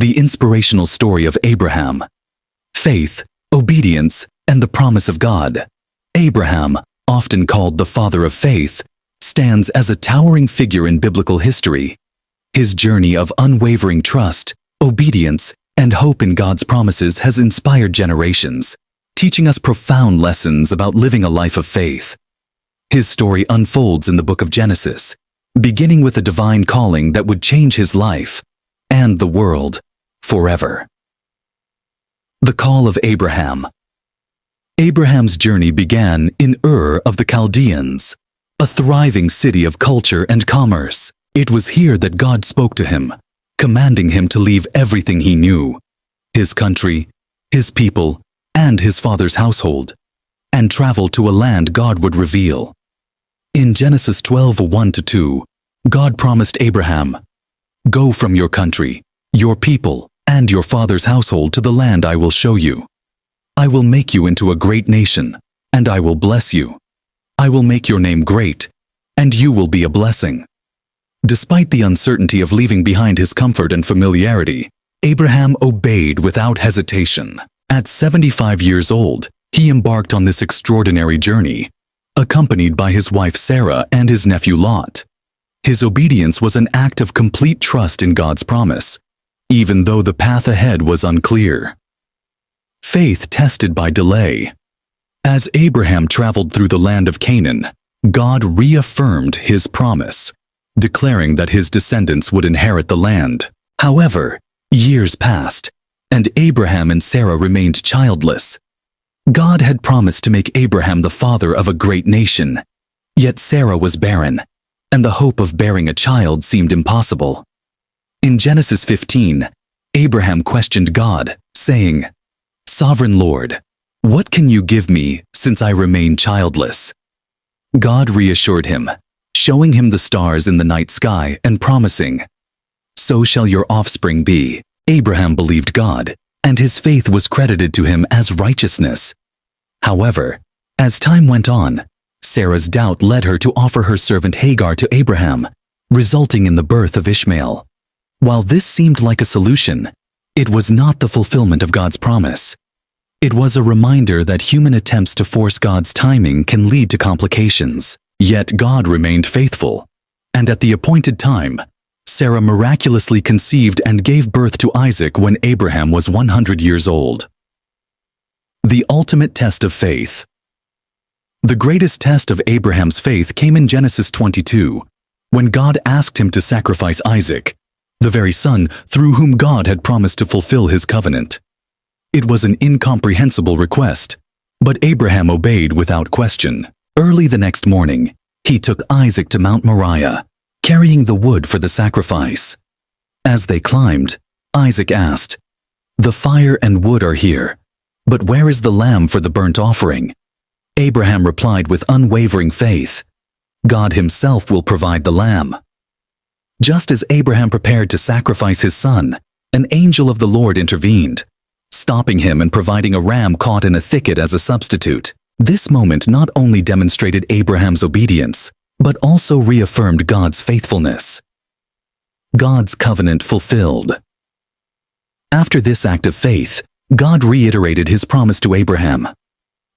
The inspirational story of Abraham. Faith, obedience, and the promise of God. Abraham, often called the father of faith, stands as a towering figure in biblical history. His journey of unwavering trust, obedience, and hope in God's promises has inspired generations, teaching us profound lessons about living a life of faith. His story unfolds in the book of Genesis, beginning with a divine calling that would change his life and the world forever. The call of Abraham. Abraham's journey began in Ur of the Chaldeans, a thriving city of culture and commerce. It was here that God spoke to him, commanding him to leave everything he knew, his country, his people, and his father's household, and travel to a land God would reveal. In Genesis 12:1-2, God promised Abraham, "Go from your country, your people, and your father's household to the land I will show you. I will make you into a great nation, and I will bless you. I will make your name great, and you will be a blessing." Despite the uncertainty of leaving behind his comfort and familiarity, Abraham obeyed without hesitation. At 75 years old, he embarked on this extraordinary journey, accompanied by his wife Sarah and his nephew Lot. His obedience was an act of complete trust in God's promise, even though the path ahead was unclear. Faith tested by delay. As Abraham traveled through the land of Canaan, God reaffirmed his promise, declaring that his descendants would inherit the land. However, years passed, and Abraham and Sarah remained childless. God had promised to make Abraham the father of a great nation, yet Sarah was barren, and the hope of bearing a child seemed impossible. In Genesis 15, Abraham questioned God, saying, "Sovereign Lord, what can you give me since I remain childless?" God reassured him, showing him the stars in the night sky and promising, "So shall your offspring be." Abraham believed God, and his faith was credited to him as righteousness. However, as time went on, Sarah's doubt led her to offer her servant Hagar to Abraham, resulting in the birth of Ishmael. While this seemed like a solution, it was not the fulfillment of God's promise. It was a reminder that human attempts to force God's timing can lead to complications. Yet God remained faithful, and at the appointed time, Sarah miraculously conceived and gave birth to Isaac when Abraham was 100 years old. The ultimate test of faith. The greatest test of Abraham's faith came in Genesis 22, when God asked him to sacrifice Isaac, the very son through whom God had promised to fulfill his covenant. It was an incomprehensible request, but Abraham obeyed without question. Early the next morning, he took Isaac to Mount Moriah, carrying the wood for the sacrifice. As they climbed, Isaac asked, "The fire and wood are here, but where is the lamb for the burnt offering?" Abraham replied with unwavering faith, "God himself will provide the lamb." Just as Abraham prepared to sacrifice his son, an angel of the Lord intervened, stopping him and providing a ram caught in a thicket as a substitute. This moment not only demonstrated Abraham's obedience, but also reaffirmed God's faithfulness. God's covenant fulfilled. After this act of faith, God reiterated his promise to Abraham,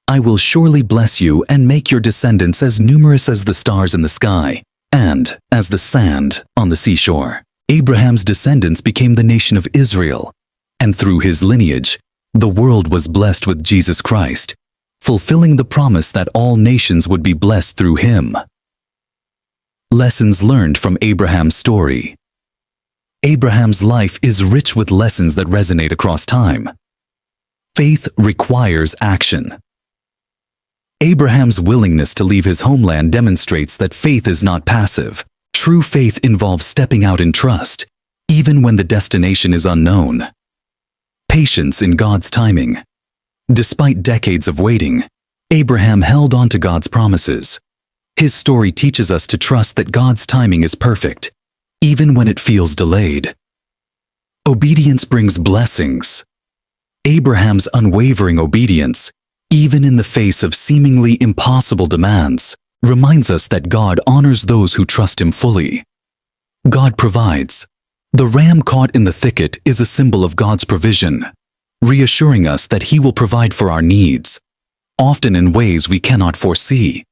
"I will surely bless you and make your descendants as numerous as the stars in the sky, and as the sand on the seashore." Abraham's descendants became the nation of Israel, and through his lineage, the world was blessed with Jesus Christ, fulfilling the promise that all nations would be blessed through him. Lessons learned from Abraham's story. Abraham's life is rich with lessons that resonate across time. Faith requires action. Abraham's willingness to leave his homeland demonstrates that faith is not passive. True faith involves stepping out in trust, even when the destination is unknown. Patience in God's timing. Despite decades of waiting, Abraham held on to God's promises. His story teaches us to trust that God's timing is perfect, even when it feels delayed. Obedience brings blessings. Abraham's unwavering obedience, even in the face of seemingly impossible demands, reminds us that God honors those who trust him fully. God provides, The ram caught in the thicket is a symbol of God's provision, reassuring us that He will provide for our needs, often in ways we cannot foresee.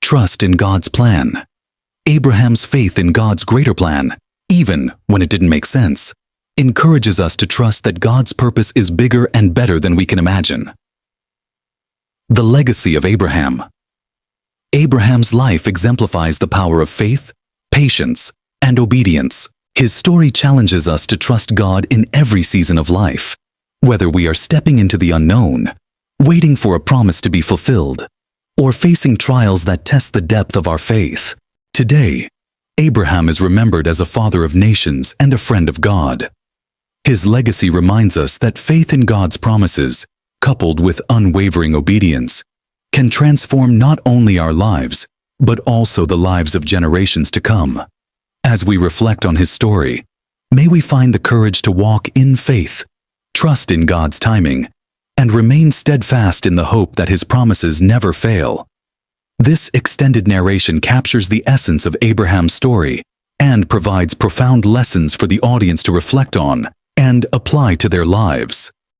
Trust in God's plan. Abraham's faith in God's greater plan, even when it didn't make sense, encourages us to trust that God's purpose is bigger and better than we can imagine. The legacy of Abraham. Abraham's life exemplifies the power of faith, patience, and obedience. His story challenges us to trust God in every season of life, whether we are stepping into the unknown, waiting for a promise to be fulfilled, or facing trials that test the depth of our faith. Today, Abraham is remembered as a father of nations and a friend of God. His legacy reminds us that faith in God's promises, coupled with unwavering obedience, can transform not only our lives, but also the lives of generations to come. As we reflect on his story, may we find the courage to walk in faith, trust in God's timing, and remain steadfast in the hope that His promises never fail. This extended narration captures the essence of Abraham's story and provides profound lessons for the audience to reflect on and apply to their lives.